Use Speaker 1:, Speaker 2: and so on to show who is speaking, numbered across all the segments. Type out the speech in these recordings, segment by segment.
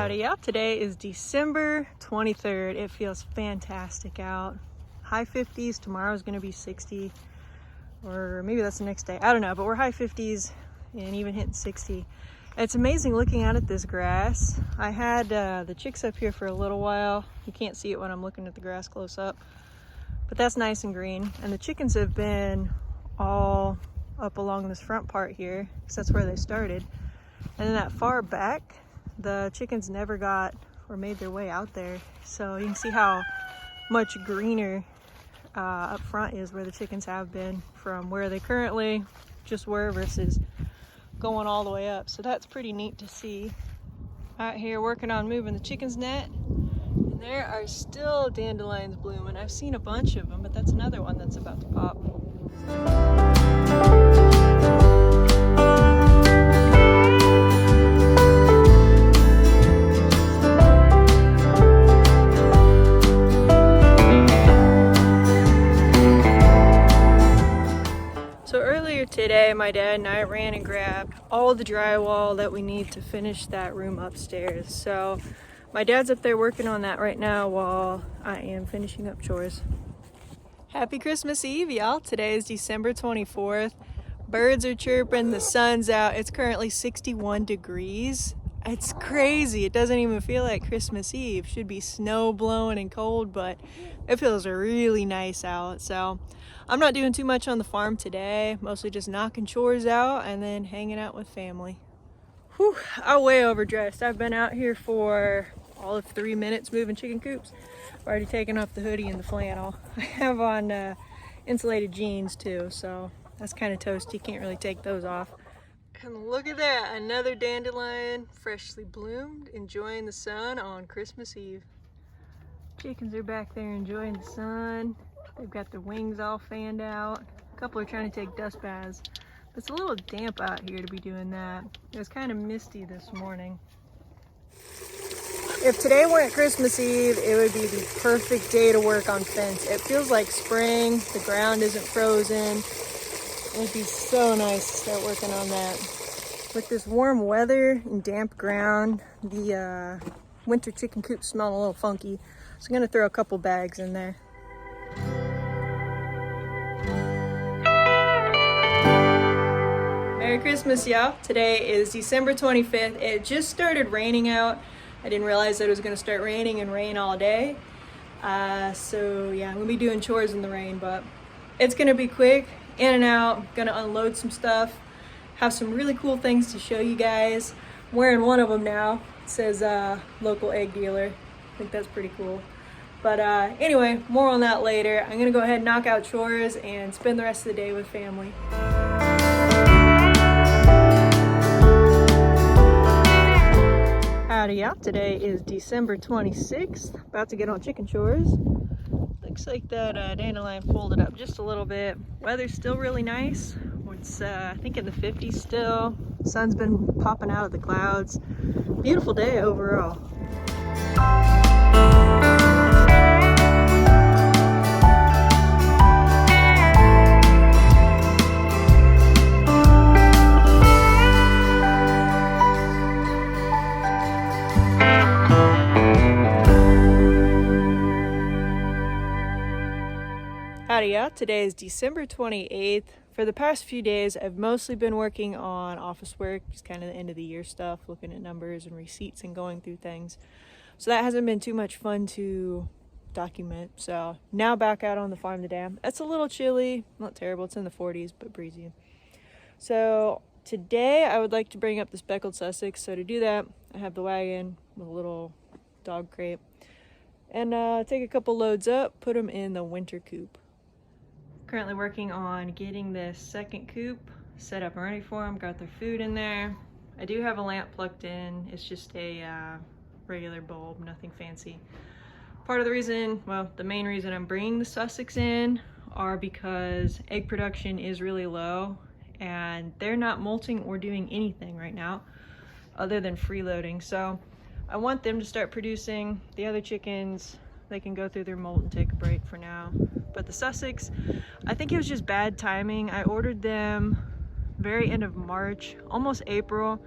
Speaker 1: Howdy y'all, today is December 23rd. It feels fantastic out. High 50s, tomorrow's gonna be 60, or maybe that's the next day, I don't know, but we're high 50s and even hitting 60. It's amazing looking out at this grass. I had the chicks up here for a little while. You can't see it when I'm looking at the grass close up, but that's nice and green. And the chickens have been all up along this front part here, because that's where they started. And then that far back, the chickens never got or made their way out there. So you can see how much greener up front is where the chickens have been from where they currently just were versus going all the way up. So that's pretty neat to see. Out here working on moving the chickens net. And there are still dandelions blooming. I've seen a bunch of them, but that's another one that's about to pop. Today, my dad and I ran and grabbed all the drywall that we need to finish that room upstairs. So my dad's up there working on that right now while I am finishing up chores. Happy Christmas Eve, y'all. Today is December 24th. Birds are chirping, the sun's out. It's currently 61 degrees. It's crazy. It doesn't even feel like Christmas Eve. Should be snow blowing and cold, but it feels really nice out. So I'm not doing too much on the farm today, mostly just knocking chores out and then hanging out with family. Whew, I'm way overdressed. I've been out here for all of 3 minutes moving chicken coops. I've already taken off the hoodie and the flannel. I have on insulated jeans too, so that's kind of toasty. Can't really take those off. And look at that, another dandelion freshly bloomed, enjoying the sun on Christmas Eve. Chickens are back there enjoying the sun. They've got their wings all fanned out. A couple are trying to take dust baths. It's a little damp out here to be doing that. It was kind of misty this morning. If today weren't Christmas Eve, it would be the perfect day to work on fence. It feels like spring, the ground isn't frozen. It'd be so nice to start working on that. With this warm weather and damp ground, the winter chicken coops smell a little funky. So I'm gonna throw a couple bags in there. Merry Christmas, y'all. Today is December 25th. It just started raining out. I didn't realize that it was gonna start raining and rain all day. So yeah, I'm gonna be doing chores in the rain, but it's gonna be quick, in and out. Gonna unload some stuff. Have some really cool things to show you guys. I'm wearing one of them now. It says local egg dealer. I think that's pretty cool. But anyway, more on that later. I'm gonna go ahead and knock out chores and spend the rest of the day with family. Howdy y'all, today is December 26th. About to get on chicken chores. Looks like that dandelion folded up just a little bit. Weather's still really nice. It's I think in the 50s still. Sun's been popping out of the clouds. Beautiful day overall. Howdy y'all, today is December 28th. For the past few days, I've mostly been working on office work, just kind of the end of the year stuff, looking at numbers and receipts and going through things. So that hasn't been too much fun to document. So now back out on the farm today. It's a little chilly, not terrible, it's in the 40s, but breezy. So today I would like to bring up the speckled Sussex. So to do that, I have the wagon with a little dog crate. And take a couple loads up, put them in the winter coop. Currently working on getting this second coop set up and ready for them. Got their food in there. I do have a lamp plugged in. It's just a regular bulb, nothing fancy. Part of the reason, well, the main reason I'm bringing the Sussex in are because egg production is really low and they're not molting or doing anything right now other than freeloading. So I want them to start producing. The other chickens, they can go through their molt and take a break for now. But the Sussex, I think it was just bad timing. I ordered them very end of March, almost April,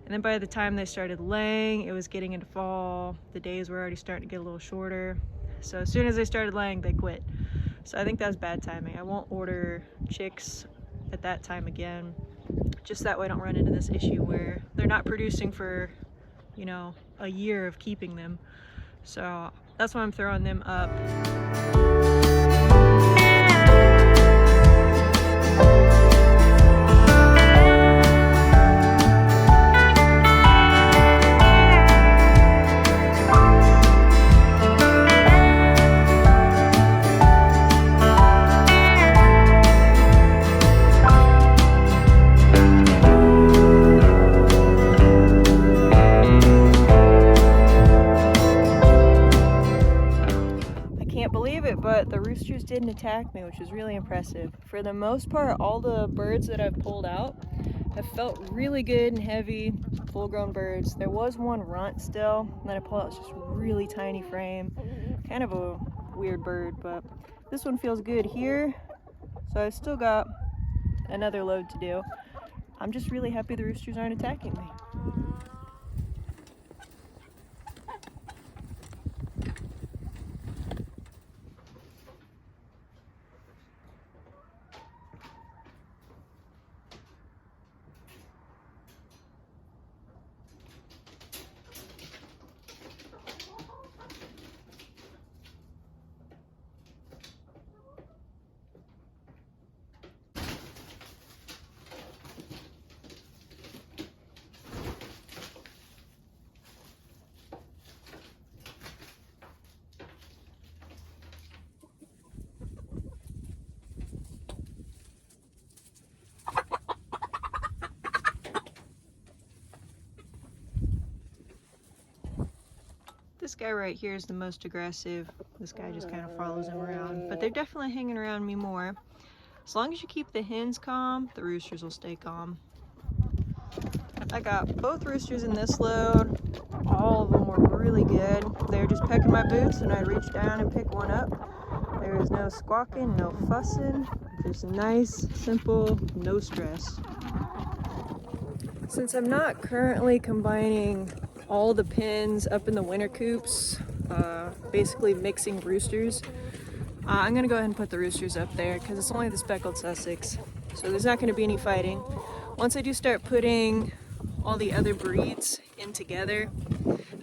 Speaker 1: And then by the time they started laying, it was getting into fall. The days were already starting to get a little shorter. So as soon as they started laying, they quit. So I think that was bad timing. I won't order chicks at that time again. Just that way I don't run into this issue where they're not producing for, you know, a year of keeping them. So that's why I'm throwing them up. But the roosters didn't attack me, which was really impressive. For the most part, all the birds that I've pulled out have felt really good and heavy, full-grown birds. There was one runt still that I pulled out. It's just a really tiny frame, kind of a weird bird, but this one feels good here. So I've still got another load to do. I'm just really happy the roosters aren't attacking me. This guy right here is the most aggressive. This guy just kind of follows him around, but they're definitely hanging around me more. As long as you keep the hens calm, the roosters will stay calm. I got both roosters in this load. All of them were really good. They were just pecking my boots and I'd reach down and pick one up. There was no squawking, no fussing, just nice, simple, no stress. Since I'm not currently combining all the pens up in the winter coops, basically mixing roosters, I'm gonna go ahead and put the roosters up there because it's only the speckled Sussex, so there's not gonna be any fighting. Once I do start putting all the other breeds in together,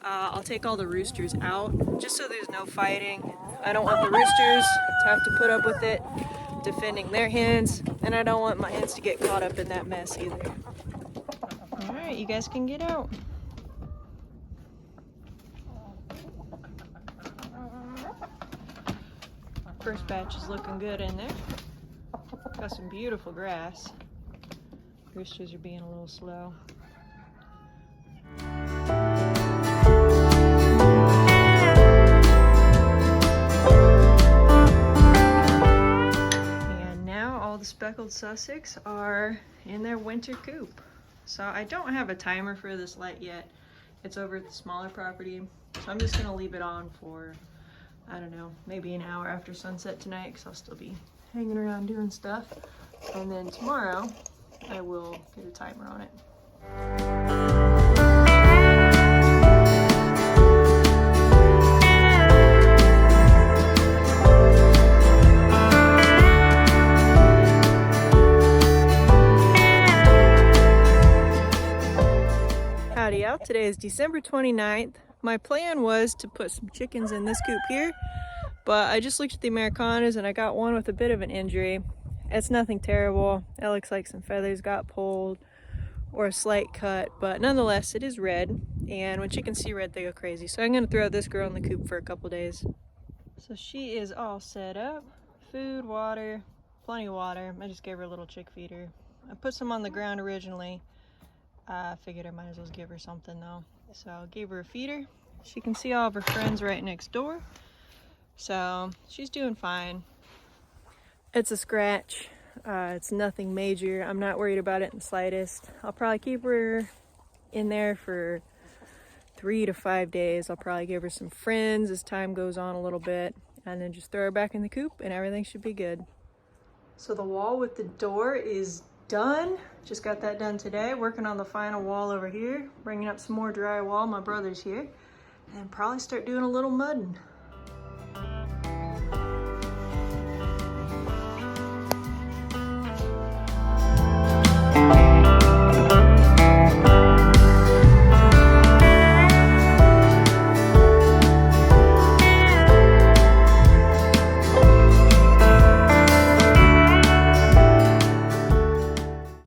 Speaker 1: I'll take all the roosters out just so there's no fighting. I don't want the roosters to have to put up with it defending their hens, and I don't want my hens to get caught up in that mess either. All right, you guys can get out. First batch is looking good in there. Got some beautiful grass. Roosters are being a little slow. And now all the speckled Sussex are in their winter coop. So I don't have a timer for this light yet. It's over at the smaller property. So I'm just gonna leave it on for, I don't know, maybe an hour after sunset tonight because I'll still be hanging around doing stuff. And then tomorrow I will get a timer on it. Howdy y'all, today is December 29th. My plan was to put some chickens in this coop here, but I just looked at the Americanas and I got one with a bit of an injury. It's nothing terrible. It looks like some feathers got pulled or a slight cut, but nonetheless it is red, and when chickens see red they go crazy. So I'm gonna throw this girl in the coop for a couple days. So she is all set up. Food, water, plenty of water. I just gave her a little chick feeder. I put some on the ground originally. I figured I might as well give her something though. So I gave her a feeder. She can see all of her friends right next door. So she's doing fine. It's a scratch. It's nothing major. I'm not worried about it in the slightest. I'll probably keep her in there for 3 to 5 days. I'll probably give her some friends as time goes on a little bit, and then just throw her back in the coop and everything should be good. So the wall with the door is done. Just got that done today. Working on the final wall over here. Bringing up some more drywall. My brother's here. And probably start doing a little mudding.